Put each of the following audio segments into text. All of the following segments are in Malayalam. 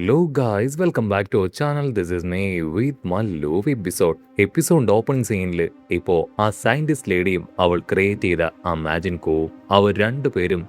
Hello guys, welcome back to our channel. This is me with Mallu episode opening സീനിൽ ഇപ്പോ ആ സയന്റിസ്റ്റ് ലേഡിയും അവൾ ക്രിയേറ്റ് ചെയ്ത ആ മാജിൻ കോവും അവർ രണ്ടുപേരും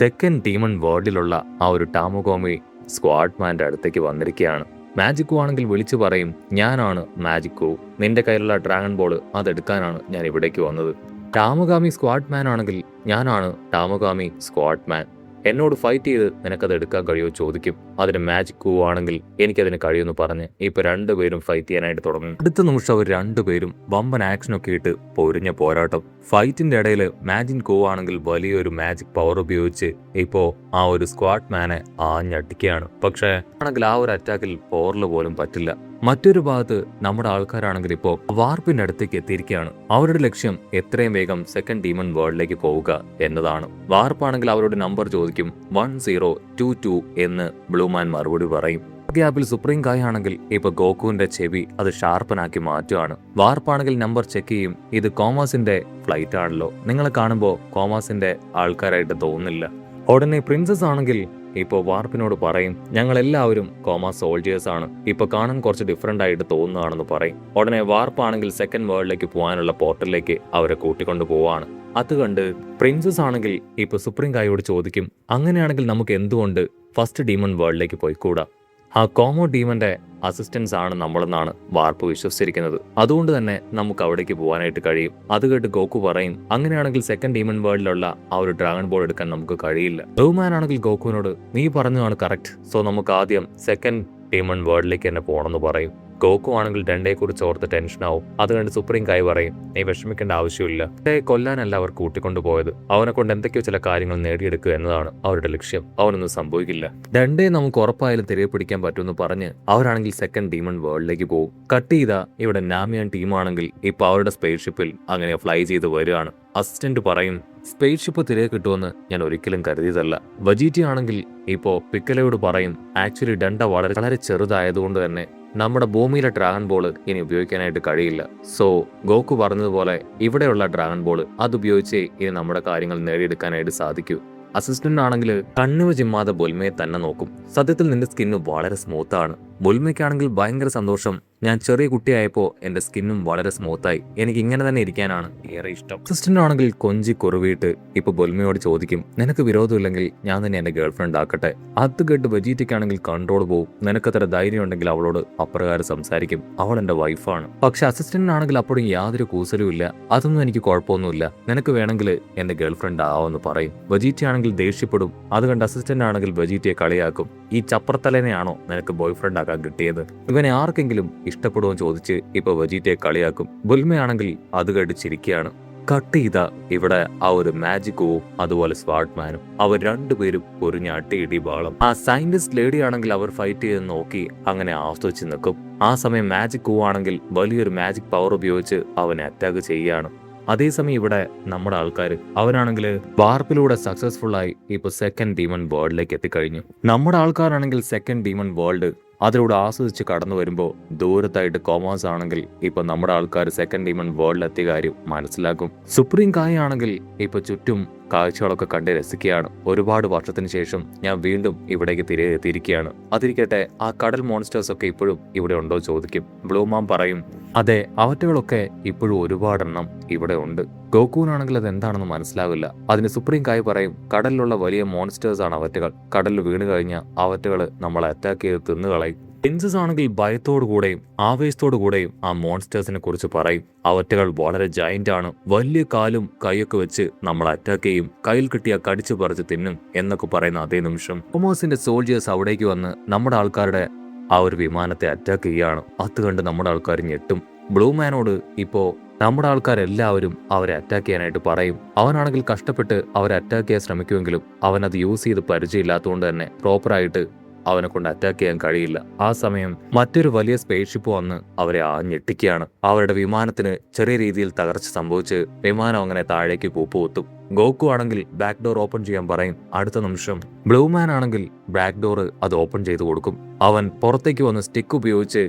സെക്കൻഡ് ഡീമൺ വേൾഡിലുള്ള ആ ഒരു ടാമഗോമി സ്ക്വാഡ്മാന്റെ അടുത്തേക്ക് വന്നിരിക്കുകയാണ്. മാജിക്കോ ആണെങ്കിൽ വിളിച്ചു പറയും, ഞാനാണ് മാജിക്കോ, നിന്റെ കയ്യിലുള്ള ഡ്രാഗൺ ബോൾ അതെടുക്കാനാണ് ഞാൻ ഇവിടേക്ക് വന്നത്. ടാമഗാമി സ്ക്വാഡ്മാൻ ആണെങ്കിൽ ഞാനാണ് ടാമഗാമി സ്ക്വാഡ്മാൻ, എന്നോട് ഫൈറ്റ് ചെയ്ത് നിനക്കത് എടുക്കാൻ കഴിയുമോ ചോദിക്കും. അതിന് മാജിക്കോ ആണെങ്കിൽ എനിക്കതിന് കഴിയുമെന്ന് പറഞ്ഞ് ഇപ്പൊ രണ്ടുപേരും ഫൈറ്റ് ചെയ്യാനായിട്ട് തുടങ്ങും. അടുത്ത നിമിഷം അവർ രണ്ടുപേരും വമ്പൻ ആക്ഷനൊക്കെ ഇട്ട് പൊരിഞ്ഞ പോരാട്ടം. ഫൈറ്റിന്റെ ഇടയിൽ മാജിക്കോ ആണെങ്കിൽ വലിയൊരു മാജിക് പവർ ഉപയോഗിച്ച് ഇപ്പോ ആ ഒരു സ്ക്വാഡ് മാനെ ആഞ്ഞടിക്കുകയാണ്. പക്ഷേ ആണെങ്കിൽ ആ ഒരു അറ്റാക്കിൽ പോറിൽ പോലും പറ്റില്ല. മറ്റൊരു ഭാഗത്ത് നമ്മുടെ ആൾക്കാരാണെങ്കിൽ ഇപ്പോ വാർപ്പിന്റെ അടുത്തേക്ക് എത്തിയിരിക്കുകയാണ്. അവരുടെ ലക്ഷ്യം എത്രയും വേഗം സെക്കൻഡ് ഡീമൺ വേൾഡിലേക്ക് പോവുക എന്നതാണ്. വാർപ്പാണെങ്കിൽ അവരോട് നമ്പർ ചോദിക്കും. 1022 എന്ന് ബ്ലൂമാൻ മറുപടി പറയും. ഗ്യാപ്പിൽ സുപ്രീം കായ് ആണെങ്കിൽ ഇപ്പൊ ഗോകുവിന്റെ ചെവി അത് ഷാർപ്പനാക്കി മാറ്റുകയാണ്. വാർപ്പാണെങ്കിൽ നമ്പർ ചെക്ക് ചെയ്യും. ഇത് കോമാസിന്റെ ഫ്ലൈറ്റ് ആണല്ലോ, നിങ്ങളെ കാണുമ്പോ കോമാസിന്റെ ആൾക്കാരായിട്ട് തോന്നുന്നില്ല. ഉടനെ പ്രിൻസസ് ആണെങ്കിൽ ഇപ്പോ വാർപ്പിനോട് പറയും, ഞങ്ങൾ എല്ലാവരും കോമ സോൾജിയേഴ്സ് ആണ്, ഇപ്പൊ കാണാൻ കുറച്ച് ഡിഫറെന്റ് ആയിട്ട് തോന്നുകയാണെന്ന് പറയും. ഉടനെ വാർപ്പാണെങ്കിൽ സെക്കൻഡ് വേൾഡിലേക്ക് പോകാനുള്ള പോർട്ടലിലേക്ക് അവരെ കൂട്ടിക്കൊണ്ടു പോവാണ്. അത് കണ്ട് പ്രിൻസസ് ആണെങ്കിൽ ഇപ്പൊ സുപ്രീം കായോട് ചോദിക്കും, അങ്ങനെയാണെങ്കിൽ നമുക്ക് എന്തുകൊണ്ട് ഫസ്റ്റ് ഡീമൺ വേൾഡിലേക്ക് പോയിക്കൂടാ? ആ കോമോ ഡീമന്റെ അസിസ്റ്റൻസ് ആണ് നമ്മളെന്നാണ് വാർപ്പ് വിശ്വസിച്ചിരിക്കുന്നത്, അതുകൊണ്ട് തന്നെ നമുക്ക് അവിടേക്ക് പോകാനായിട്ട് കഴിയും. അത് കേട്ട് ഗോകു പറയും, അങ്ങനെയാണെങ്കിൽ സെക്കൻഡ് ഡീമൺ വേൾഡിലുള്ള ആ ഒരു ഡ്രാഗൺ ബോൾ എടുക്കാൻ നമുക്ക് കഴിയില്ല. ബ്ലൂമാൻ ആണെങ്കിൽ ഗോകുവിനോട്, നീ പറഞ്ഞതാണ് കറക്റ്റ്, സോ നമുക്ക് ആദ്യം സെക്കൻഡ് ഡീമൺ വേൾഡിലേക്ക് തന്നെ പോകണമെന്ന് പറയും. ഗോകു ആണെങ്കിൽ ഡണ്ടയെ കുറിച്ച് ഓർത്ത് ടെൻഷനാവും. അത് കണ്ട് സുപ്രീം കായ് പറയും, നീ വിഷമിക്കേണ്ട ആവശ്യമില്ല, ഡണ്ടയെ കൊല്ലാനല്ല അവർ കൂട്ടിക്കൊണ്ടുപോയത്, അവനെ കൊണ്ട് എന്തൊക്കെയോ ചില കാര്യങ്ങൾ നേടിയെടുക്കുക എന്നതാണ് അവരുടെ ലക്ഷ്യം, അവനൊന്നും സംഭവിക്കില്ല. ഡണ്ടയെ നമുക്ക് ഉറപ്പായാലും തിരികെ പിടിക്കാൻ പറ്റുമെന്ന് പറഞ്ഞ് അവരാണെങ്കിൽ സെക്കൻഡ് ഡീമൺ വേൾഡിലേക്ക് പോകും. കട്ട് ചെയ്ത ഇവിടെ നാമിയൻ ടീമാണെങ്കിൽ ഇപ്പൊ അവരുടെ സ്പേസ് ഷിപ്പിൽ അങ്ങനെ ഫ്ലൈ ചെയ്ത് വരികയാണ്. അസിസ്റ്റന്റ് പറയും, സ്പേസ് ഷിപ്പ് തിരികെ കിട്ടുമെന്ന് ഞാൻ ഒരിക്കലും കരുതിയതല്ല. വജീറ്റി ആണെങ്കിൽ ഇപ്പോ പിക്കലയോട് പറയും, ആക്ച്വലി ഡണ്ട വളരെ ചെറുതായതുകൊണ്ട് തന്നെ നമ്മുടെ ഭൂമിയിലെ ഡ്രാഗൺ ബോൾ ഇനി ഉപയോഗിക്കാനായിട്ട് കഴിയില്ല. സോ ഗോകു പറഞ്ഞതുപോലെ ഇവിടെയുള്ള ഡ്രാഗൺ ബോൾ അതുപയോഗിച്ച് ഇനി നമ്മുടെ കാര്യങ്ങൾ നേടിയെടുക്കാനായിട്ട് സാധിക്കൂ. അസിസ്റ്റന്റ് ആണെങ്കിൽ കണ്ണുവ ചിമ്മാതെ ബുൽമയെ തന്നെ നോക്കും. സത്യത്തിൽ നിന്റെ സ്കിന്ന് വളരെ സ്മൂത്ത് ആണ്. ബുൽമയ്ക്കാണെങ്കിൽ ഭയങ്കര സന്തോഷം, ഞാൻ ചെറിയ കുട്ടിയായപ്പോൾ എന്റെ സ്കിന്നും വളരെ സ്മൂത്തായി, എനിക്ക് ഇങ്ങനെ തന്നെ ഇരിക്കാനാണ് ഏറെ ഇഷ്ടം. അസിസ്റ്റന്റ് ആണെങ്കിൽ കൊഞ്ചി കുറുവിയിട്ട് ഇപ്പൊ ബുൽമയോട് ചോദിക്കും, നിനക്ക് വിരോധമില്ലെങ്കിൽ ഞാൻ തന്നെ എന്റെ ഗേൾഫ്രണ്ട് ആക്കട്ടെ. അത് കേട്ട് വെജീറ്റയ്ക്കാണെങ്കിൽ കൺട്രോൾ പോവും. നിനക്കത്ര ധൈര്യം ഉണ്ടെങ്കിൽ അവളോട് അപ്രകാരം സംസാരിക്കും, അവൾ എന്റെ വൈഫാണ്. പക്ഷെ അസിസ്റ്റന്റിനാണെങ്കിൽ അപ്പോഴും യാതൊരു കൂസലും ഇല്ല, അതൊന്നും എനിക്ക് കുഴപ്പമൊന്നുമില്ല, നിനക്ക് വേണമെങ്കിൽ എന്റെ ഗേൾഫ്രണ്ട് ആവുമെന്ന് പറയും. വെജീറ്റ ആണെങ്കിൽ ദേഷ്യപ്പെടും. അത് കണ്ട് അസിസ്റ്റന്റ് ആണെങ്കിൽ വെജീറ്റയെ കളിയാക്കും, ഈ ചപ്രത്തലേനെയാണോ നിനക്ക് ബോയ് ഫ്രണ്ട് ആക്കാൻ കിട്ടിയത്, ഇവനെ ആർക്കെങ്കിലും ഇഷ്ടപ്പെടുമെന്ന് ചോദിച്ച് ഇപ്പൊ വെജീറ്റയെ കളിയാക്കും. ബുൽമയാണെങ്കിൽ അത് കേട്ട് ചിരിക്കുകയാണ്. കട്ട് ചെയ്ത ഇവിടെ ആ ഒരു മാജിക്കോവും അതുപോലെ സ്വാഡ്മാനും അവർ രണ്ടുപേരും ഒരു ഞട്ടിയിടി ബാളം. ആ സയന്റിസ്റ്റ് ലേഡി ആണെങ്കിൽ അവർ ഫൈറ്റ് ചെയ്ത് നോക്കി അങ്ങനെ ആസ്വദിച്ച് നിൽക്കും. ആ സമയം മാജിക്കോ ആണെങ്കിൽ വലിയൊരു മാജിക് പവർ ഉപയോഗിച്ച് അവനെ അറ്റാക്ക് ചെയ്യുകയാണ്. അതേസമയം ഇവിടെ നമ്മുടെ ആൾക്കാർ അവരാണെങ്കിൽ വാർപ്പിലൂടെ സക്സസ്ഫുൾ ആയി ഇപ്പൊ സെക്കൻഡ് ഡീമൺ വേൾഡിലേക്ക് എത്തിക്കഴിഞ്ഞു. നമ്മുടെ ആൾക്കാരാണെങ്കിൽ സെക്കൻഡ് ഡീമൺ വേൾഡ് അതിലൂടെ ആസ്വദിച്ച് കടന്നു വരുമ്പോൾ ദൂരത്തായിട്ട് കോമാസ് ആണെങ്കിൽ ഇപ്പൊ നമ്മുടെ ആൾക്കാർ സെക്കൻഡ് ഡീമൺ വേൾഡിൽ എത്തിയ കാര്യം മനസ്സിലാക്കും. സുപ്രീം കായ് ആണെങ്കിൽ ഇപ്പൊ ചുറ്റും കാഴ്ചകളൊക്കെ കണ്ട് രസിക്കുകയാണ്. ഒരുപാട് വർഷത്തിന് ശേഷം ഞാൻ വീണ്ടും ഇവിടേക്ക് തിരികെ എത്തിയിരിക്കുകയാണ്. അതിരിക്കട്ടെ, ആ കടൽ മോൺസ്റ്റേഴ്സ് ഒക്കെ ഇപ്പോഴും ഇവിടെ ഉണ്ടോ ചോദിക്കും. ബ്ലൂമാം പറയും, അതെ, അവറ്റകളൊക്കെ ഇപ്പോഴും ഒരുപാടെണ്ണം ഇവിടെ ഉണ്ട്. ഗോകുവിനാണെങ്കിൽ അത് എന്താണെന്ന് മനസ്സിലാവില്ല. അതിന് സുപ്രീം കായ് പറയും, കടലിലുള്ള വലിയ മോൺസ്റ്റേഴ്സ് ആണ് അവറ്റകൾ, കടലിൽ വീണ് കഴിഞ്ഞ അവറ്റകൾ നമ്മളെ അറ്റാക്ക് ചെയ്ത് തിന്നുകളയും. പ്രിൻസസ് ആണെങ്കിൽ ഭയത്തോടു കൂടെയും ആവേശത്തോടു കൂടെയും ആ മോൺസ്റ്റേഴ്സിനെ കുറിച്ച് പറയും. അവറ്റകൾ വളരെ ജയന്റ് ആണ്, വലിയ കാലും കൈയൊക്കെ വെച്ച് നമ്മളെ അറ്റാക്ക് ചെയ്യും, കയ്യിൽ കിട്ടിയ കടിച്ചു പറിച്ച് തിന്നും എന്നൊക്കെ പറയുന്ന അതേ നിമിഷം കോമോസിന്റെ സോൾജിയേഴ്സ് അവിടേക്ക് വന്ന് നമ്മുടെ ആൾക്കാരുടെ ആ ഒരു വിമാനത്തെ അറ്റാക്ക് ചെയ്യുകയാണ്. അത് കണ്ട് നമ്മുടെ ആൾക്കാർ ഞെട്ടും. ബ്ലൂമാനോട് ഇപ്പോ നമ്മുടെ ആൾക്കാരെല്ലാവരും അവരെ അറ്റാക്ക് ചെയ്യാനായിട്ട് പറയും. അവനാണെങ്കിൽ കഷ്ടപ്പെട്ട് അവരെ അറ്റാക്ക് ചെയ്യാൻ ശ്രമിക്കുമെങ്കിലും അവനത് യൂസ് ചെയ്ത് പരിചയമില്ലാത്തതുകൊണ്ട് തന്നെ പ്രോപ്പറായിട്ട് അവനെ കൊണ്ട് അറ്റാക്ക് ചെയ്യാൻ കഴിയില്ല. ആ സമയം മറ്റൊരു വലിയ സ്പേസ് ഷിപ്പ് വന്ന് അവരെ ഞെട്ടിക്കുകയാണ്. അവരുടെ വിമാനത്തിന് ചെറിയ രീതിയിൽ തകർച്ച സംഭവിച്ച് വിമാനം അങ്ങനെ താഴേക്ക് കൂപ്പുകുത്തും. ഗോകു ആണെങ്കിൽ ബാക്ക് ഡോർ ഓപ്പൺ ചെയ്യാൻ പറയും. അടുത്ത നിമിഷം ബ്ലൂമാൻ ആണെങ്കിൽ ബാക്ക് ഡോർ അത് ഓപ്പൺ ചെയ്ത് കൊടുക്കും. അവൻ പുറത്തേക്ക് വന്ന് സ്റ്റിക്ക് ഉപയോഗിച്ച്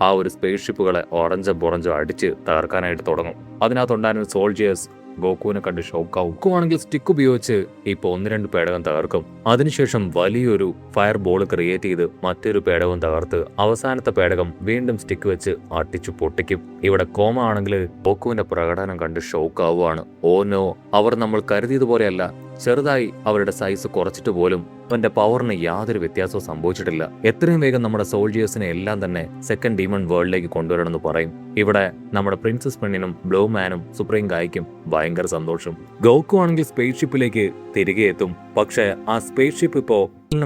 ആ ഒരു സ്പേസ് ഷിപ്പുകളെ ഓറഞ്ചോ അടിച്ച് തകർക്കാനായിട്ട് തുടങ്ങും. അതിനകത്തുണ്ടായിരുന്ന സോൾജിയേഴ്സ് ഗോക്കുവിനെ കണ്ട് ഷോക്കാവും. ഗോക്കു ആണെങ്കിൽ സ്റ്റിക്ക് ഉപയോഗിച്ച് ഇപ്പൊ 1-2 പേടകം തകർക്കും. അതിനുശേഷം വലിയൊരു ഫയർ ബോൾ ക്രിയേറ്റ് ചെയ്ത് മറ്റൊരു പേടകവും തകർത്ത് അവസാനത്തെ പേടകം വീണ്ടും സ്റ്റിക്ക് വെച്ച് അടിച്ചു പൊട്ടിക്കും. ഇവിടെ കോമ ആണെങ്കിൽ ഗോക്കുവിന്റെ പ്രകടനം കണ്ട് ഷോക്കാവുകയാണ്. ഓ നോ, അവർ നമ്മൾ കരുതിയതുപോലെയല്ല. ചെറുതായി അവരുടെ സൈസ് കുറച്ചിട്ട് പോലും അവന്റെ പവറിന് യാതൊരു വ്യത്യാസവും സംഭവിച്ചിട്ടില്ല. എത്രയും വേഗം നമ്മുടെ സോൾജിയേഴ്സിനെ എല്ലാം തന്നെ സെക്കൻഡ് ഡീമൺ വേൾഡിലേക്ക് കൊണ്ടുവരണമെന്ന് പറയും. ഇവിടെ നമ്മുടെ പ്രിൻസസ് പെണ്ണിനും ബ്ലൂ മാനും സുപ്രീം ഗായ്ക്കും ഭയങ്കര സന്തോഷം. ഗോക്കു ആണെങ്കിൽ സ്പേസ് ഷിപ്പിലേക്ക് തിരികെ എത്തും. പക്ഷേ ആ സ്പേസ് ഷിപ്പ് ഇപ്പോ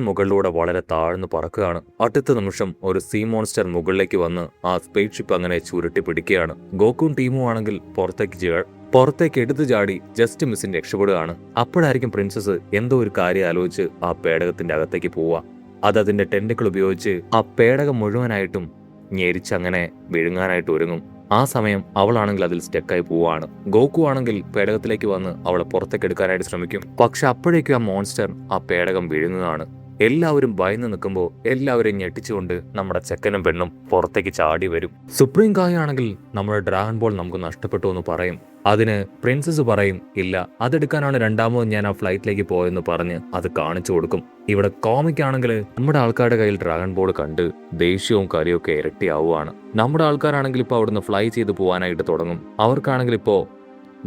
മുകളിലൂടെ വളരെ താഴ്ന്നു പറക്കുകയാണ്. അടുത്ത നിമിഷം ഒരു സീ മോൺസ്റ്റർ മുകളിലേക്ക് വന്ന് ആ സ്പേസ് ഷിപ്പ് അങ്ങനെ ചുരുട്ടി പിടിക്കുകയാണ്. ഗോക്കും ടീമും ആണെങ്കിൽ പുറത്തേക്ക് എടുത്തു ചാടി ജസ്റ്റ് മിസ്സിന് രക്ഷപ്പെടുകയാണ്. അപ്പോഴായിരിക്കും പ്രിൻസസ് എന്തോ ഒരു കാര്യം ആലോചിച്ച് ആ പേടകത്തിന്റെ അകത്തേക്ക് പോവുക. അതിന്റെ ടെന്റിക്കിൾ ഉപയോഗിച്ച് ആ പേടകം മുഴുവനായിട്ടും ഞെരിച്ചങ്ങനെ വിഴുങ്ങാനായിട്ട് ഒരുങ്ങും. ആ സമയം അവളാണെങ്കിൽ അതിൽ സ്റ്റെക്കായി പോവാണ്. ഗോക്കു ആണെങ്കിൽ പേടകത്തിലേക്ക് വന്ന് അവളെ പുറത്തേക്ക് എടുക്കാനായിട്ട് ശ്രമിക്കും. പക്ഷെ അപ്പോഴേക്കും ആ മോൺസ്റ്റർ ആ പേടകം വിഴുങ്ങുകയാണ്. എല്ലാവരും ഭയന്ന് നിൽക്കുമ്പോൾ എല്ലാവരെയും ഞെട്ടിച്ചുകൊണ്ട് നമ്മുടെ ചെക്കനും പെണ്ണും പുറത്തേക്ക് ചാടി വരും. സുപ്രീം ഗായ് ആണെങ്കിൽ നമ്മുടെ ഡ്രാഗൺ ബോൾ നമുക്ക് നഷ്ടപ്പെട്ടു എന്ന് പറയും. അതിന് പ്രിൻസസ് പറയും, ഇല്ല, അതെടുക്കാനാണ് രണ്ടാമത് ഞാൻ ആ ഫ്ലൈറ്റിലേക്ക് പോയെന്ന് പറഞ്ഞ് അത് കാണിച്ചു കൊടുക്കും. ഇവിടെ കോമിക് ആണെങ്കിൽ നമ്മുടെ ആൾക്കാരുടെ കയ്യിൽ ഡ്രാഗൺ ബോൾ കണ്ട് ദേഷ്യവും കാര്യമൊക്കെ ഇരട്ടിയാവുകയാണ്. നമ്മുടെ ആൾക്കാരാണെങ്കിൽ ഇപ്പോൾ അവിടുന്ന് ഫ്ലൈ ചെയ്ത് പോകാനായിട്ട് തുടങ്ങും. അവർക്കാണെങ്കിൽ ഇപ്പോൾ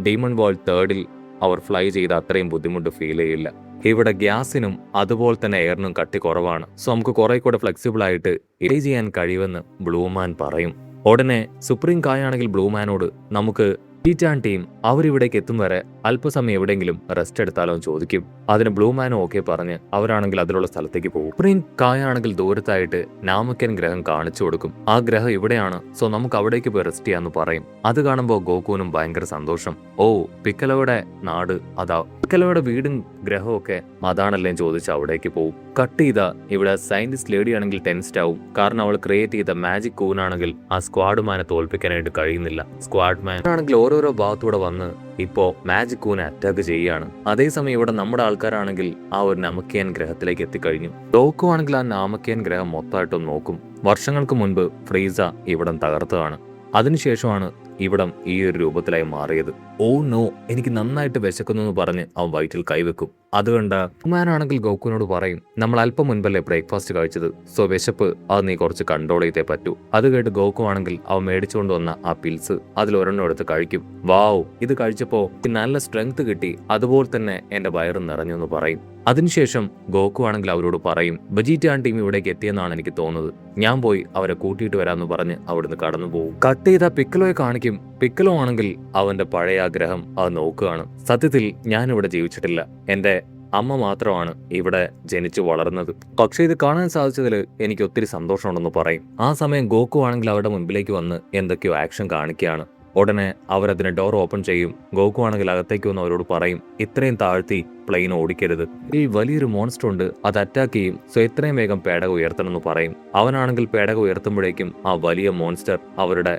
ഡീമൺ വേൾഡ് 3 അവർ ഫ്ലൈ ചെയ്ത് അത്രയും ബുദ്ധിമുട്ട് ഫീൽ ചെയ്യില്ല. ഇവിടെ ഗ്യാസിനും അതുപോലെ തന്നെ എയറിനും കട്ടി കുറവാണ്. സോ നമുക്ക് കുറെ കൂടെ ഫ്ലെക്സിബിൾ ആയിട്ട് ഇത് ചെയ്യാൻ കഴിയുമെന്ന് ബ്ലൂമാൻ പറയും. ഉടനെ സുപ്രീം ഗായ് ആണെങ്കിൽ ബ്ലൂമാനോട് നമുക്ക് ടീറ്റാൻ ടീം അവരിവിടേക്ക് എത്തും വരെ അല്പസമയം എവിടെയെങ്കിലും റെസ്റ്റ് എടുത്താലോ എന്ന് ചോദിക്കും. അതിന് ബ്ലൂമാനും ഓക്കെ പറഞ്ഞ് അവരാണെങ്കിൽ അതിലുള്ള സ്ഥലത്തേക്ക് പോകും. സുപ്രീം ഗായ് ആണെങ്കിൽ ദൂരത്തായിട്ട് നാമക്കൻ ഗ്രഹം കാണിച്ചു കൊടുക്കും. ആ ഗ്രഹം ഇവിടെയാണ്, സോ നമുക്ക് അവിടേക്ക് പോയി റെസ്റ്റ് ചെയ്യാന്ന് പറയും. അത് കാണുമ്പോൾ ഗോകുവിനും ഭയങ്കര സന്തോഷം. ഓ, പിക്കലോയുടെ നാട് അതാ, പിക്കലോയുടെ വീടും ഗ്രഹമൊക്കെ അതാണല്ലേ ചോദിച്ച് അവിടേക്ക് പോകും. കട്ട് ചെയ്ത ഇവിടെ സയന്റിസ്റ്റ് ലേഡി ആണെങ്കിൽ ടെൻസ്ഡ് ആവും. കാരണം അവൾ ക്രിയേറ്റ് ചെയ്ത മാജിക് കൂനാണെങ്കിൽ ആ സ്ക്വാഡ്മാനെ തോൽപ്പിക്കാനായിട്ട് കഴിയുന്നില്ല. സ്ക്വാഡ്മാൻ ആണെങ്കിൽ ഓരോരോ ഭാഗത്തൂടെ വന്ന് ഇപ്പോ മാജിക് കൂനെ അറ്റാക്ക് ചെയ്യുകയാണ്. അതേസമയം ഇവിടെ നമ്മുടെ ആൾക്കാരാണെങ്കിൽ ആ ഒരു നാമക്കിയൻ ഗ്രഹത്തിലേക്ക് എത്തിക്കഴിഞ്ഞു. ഡോക്കു ആണെങ്കിൽ ആ നാമക്കിയൻ ഗ്രഹം മൊത്തമായിട്ടും നോക്കും. വർഷങ്ങൾക്ക് മുൻപ് ഫ്രീസ ഇവിടം തകർത്തതാണ്. അതിനുശേഷമാണ് ഇവിടം ഈ ഒരു രൂപത്തിലായി മാറിയത്. ഓ നോ, എനിക്ക് നന്നായിട്ട് വിശക്കുന്നു എന്ന് പറഞ്ഞ് അവൻ വയറ്റിൽ കൈവെക്കും. അതുകൊണ്ട് ഹുമാനാണെങ്കിൽ ഗോക്കുവിനോട് പറയും, നമ്മൾ അല്പം മുൻപല്ലേ ബ്രേക്ക്ഫാസ്റ്റ് കഴിച്ചത്, സോ വിശപ്പ് അത് നീ കുറച്ച് കൺട്രോൾ ചെയ്തേ പറ്റൂ. അത് കേട്ട് ഗോക്കു ആണെങ്കിൽ അവൻ മേടിച്ചുകൊണ്ട് വന്ന ആ പിൽസ് അതിലൊരെണ്ണം എടുത്ത് കഴിക്കും. വാവ്, ഇത് കഴിച്ചപ്പോ നല്ല സ്ട്രെങ്ത് കിട്ടി, അതുപോലെ തന്നെ എന്റെ വയറ് നിറഞ്ഞു എന്ന് പറയും. അതിനുശേഷം ഗോക്കു ആണെങ്കിൽ അവരോട് പറയും, വെജിറ്റാൻ ടീം ഇവിടേക്ക് എത്തിയെന്നാണ് എനിക്ക് തോന്നുന്നത്, ഞാൻ പോയി അവരെ കൂട്ടിയിട്ട് വരാമെന്ന് പറഞ്ഞ് അവിടുന്ന് കടന്നു പോകും. കട്ട് ചെയ്ത പിക്കലോയെ കാണിക്കും. പിക്കലോ ആണെങ്കിൽ അവന്റെ പഴയ ആഗ്രഹം അത് നോക്കുകയാണ്. സത്യത്തിൽ ഞാനിവിടെ ജീവിച്ചിട്ടില്ല, എന്റെ അമ്മ മാത്രമാണ് ഇവിടെ ജനിച്ചു വളർന്നത്. പക്ഷെ ഇത് കാണാൻ സാധിച്ചതിൽ എനിക്ക് ഒത്തിരി സന്തോഷമുണ്ടെന്ന് പറയും. ആ സമയം ഗോക്കു ആണെങ്കിൽ അവരുടെ മുൻപിലേക്ക് വന്ന് എന്തൊക്കെയോ ആക്ഷൻ കാണിക്കുകയാണ്. ഉടനെ അവരതിന് ഡോർ ഓപ്പൺ ചെയ്യും. ഗോക്കു ആണെങ്കിൽ അകത്തേക്ക് വന്ന് അവരോട് പറയും, ഇത്രയും താഴ്ത്തി പ്ലെയിൻ ഓടിക്കരുത്, ഈ വലിയൊരു മോൺസ്റ്റർ ഉണ്ട്, അത് അറ്റാക്ക് ചെയ്യും, സോ എത്രയും വേഗം പേടകം ഉയർത്തണമെന്ന് പറയും. അവനാണെങ്കിൽ പേടകം ഉയർത്തുമ്പോഴേക്കും ആ വലിയ മോൺസ്റ്റർ അവരുടെ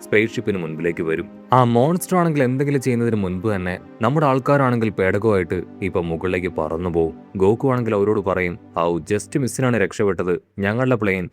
സ്പേസ് ഷിപ്പിന് മുൻപിലേക്ക് വരും. ആ മോൺസ്റ്റർ ആണെങ്കിൽ എന്തെങ്കിലും ചെയ്യുന്നതിന് മുൻപ് തന്നെ നമ്മുടെ ആൾക്കാരാണെങ്കിൽ പേടകമായിട്ട് ഇപ്പൊ മുകളിലേക്ക് പറന്നു പോകും. ഗോക്കു ആണെങ്കിൽ അവരോട് പറയും, ജസ്റ്റ് മിസ്സിനാണ് രക്ഷപ്പെട്ടത്, ഞങ്ങളുടെ പ്ലെയിൻ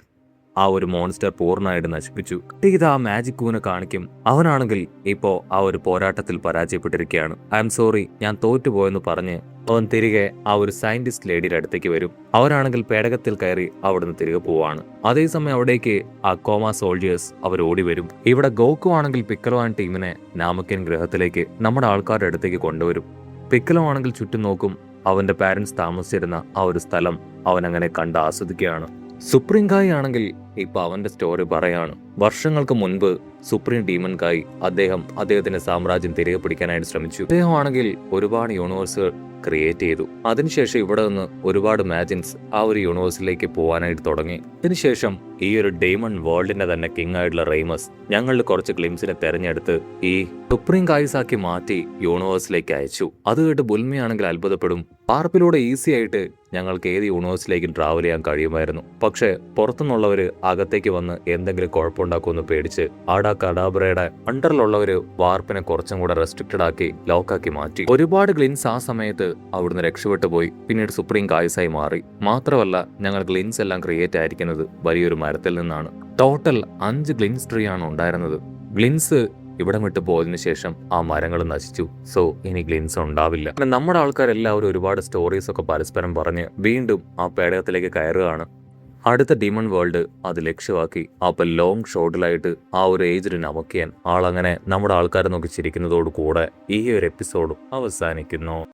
ആ ഒരു മോൺസ്റ്റർ പൂർണ്ണമായിട്ട് നശിപ്പിച്ചു. ഇത് ആ മാജിക് കൂനെ കാണിക്കും. അവനാണെങ്കിൽ ഇപ്പോ ആ ഒരു പോരാട്ടത്തിൽ പരാജയപ്പെട്ടിരിക്കുകയാണ്. ഐ എം സോറി, ഞാൻ തോറ്റുപോയെന്ന് പറഞ്ഞ് അവൻ തിരികെ ആ ഒരു സയന്റിസ്റ്റ് ലേഡിയുടെ അടുത്തേക്ക് വരും. അവരാണെങ്കിൽ പേടകത്തിൽ കയറി അവിടുന്ന് തിരികെ പോവാണ്. അതേസമയം അവിടേക്ക് ആ കോമ സോൾജിയേഴ്സ് അവർ ഓടി വരും. ഇവിടെ ഗോക്കു ആണെങ്കിൽ പിക്കലോ ആൻഡ് ടീമിനെ നാമക്കൻ ഗ്രഹത്തിലേക്ക് നമ്മുടെ ആൾക്കാരുടെ അടുത്തേക്ക് കൊണ്ടുവരും. പിക്കലോ ആണെങ്കിൽ ചുറ്റും നോക്കും. അവന്റെ പാരന്റ്സ് താമസിച്ചിരുന്ന ആ ഒരു സ്ഥലം അവൻ അങ്ങനെ കണ്ട് ആസ്വദിക്കുകയാണ്. സുപ്രീം ഗായ് ആണെങ്കിൽ ഇപ്പൊ അവന്റെ സ്റ്റോറി പറയാണ്. വർഷങ്ങൾക്ക് മുൻപ് സുപ്രീം ഡീമൺ ഗായ് അദ്ദേഹത്തിന്റെ സാമ്രാജ്യം തിരികെ പിടിക്കാനായിട്ട് ശ്രമിച്ചു. അദ്ദേഹമാണെങ്കിൽ ഒരുപാട് യൂണിവേഴ്സുകൾ ക്രിയേറ്റ് ചെയ്തു. അതിനുശേഷം ഇവിടെ നിന്ന് ഒരുപാട് മാജിൻസ് ആ ഒരു യൂണിവേഴ്സിലേക്ക് പോകാനായിട്ട് തുടങ്ങി. അതിനുശേഷം ഈ ഒരു ഡേമൺ വേൾഡിന്റെ തന്നെ കിങ് ആയിട്ടുള്ള റെയ്മസ് ഞങ്ങളിൽ കുറച്ച് ഗ്ലിംസിനെ തെരഞ്ഞെടുത്ത് ഈ സുപ്രീം ഗായ്സ് ആക്കി മാറ്റി യൂണിവേഴ്സിലേക്ക് അയച്ചു. അത് കേട്ട് ബുൽമിയാണെങ്കിൽ അത്ഭുതപ്പെടും. പാർപ്പിലൂടെ ഈസി ആയിട്ട് ഞങ്ങൾക്ക് ഏത് യൂണിവേഴ്സിലേക്കും ട്രാവൽ ചെയ്യാൻ കഴിയുമായിരുന്നു. പക്ഷെ പുറത്തുനിന്നുള്ളവര് അകത്തേക്ക് വന്ന് എന്തെങ്കിലും കുഴപ്പമുണ്ടാക്കുമെന്ന് പേടിച്ച് ആടാ കഡാബ്രയുടെ അണ്ടറിലുള്ളവര് വാർപ്പിനെ കുറച്ചും കൂടെ റെസ്ട്രിക്റ്റഡ് ആക്കി ലോക്കാക്കി മാറ്റി. ഒരുപാട് ഗ്ലിൻസ് ആ സമയത്ത് അവിടുന്ന് രക്ഷപ്പെട്ടു പോയി. പിന്നീട് സുപ്രീം ഗായ്സായി മാറി. മാത്രമല്ല, ഞങ്ങൾ ഗ്ലിൻസ് എല്ലാം ക്രിയേറ്റ് ആയിരിക്കുന്നത് വലിയൊരു മരത്തിൽ നിന്നാണ്. ടോട്ടൽ 5 ഗ്ലിൻസ് ട്രീ ആണ് ഉണ്ടായിരുന്നത്. ഗ്ലിൻസ് ഇവിടം വിട്ട് പോയതിനു ശേഷം ആ മരങ്ങൾ നശിച്ചു. സോ ഇനി ഗ്ലിൻസ് ഉണ്ടാവില്ല. പിന്നെ നമ്മുടെ ആൾക്കാരെല്ലാവരും ഒരുപാട് സ്റ്റോറീസ് ഒക്കെ പരസ്പരം പറഞ്ഞ് വീണ്ടും ആ പേടകത്തിലേക്ക് കയറുകയാണ്. അടുത്ത ഡിമൺ വേൾഡ് അത് ലക്ഷ്യമാക്കി അപ്പൊ ലോങ് ഷോട്ടിലായിട്ട് ആ ഒരു ഏജ്ഡ് നമക്കിയാൻ ആളങ്ങനെ നമ്മുടെ ആൾക്കാരെ നോക്കി ചിരിക്കുന്നതോടു കൂടെ ഈ ഒരു എപ്പിസോഡും അവസാനിക്കുന്നു.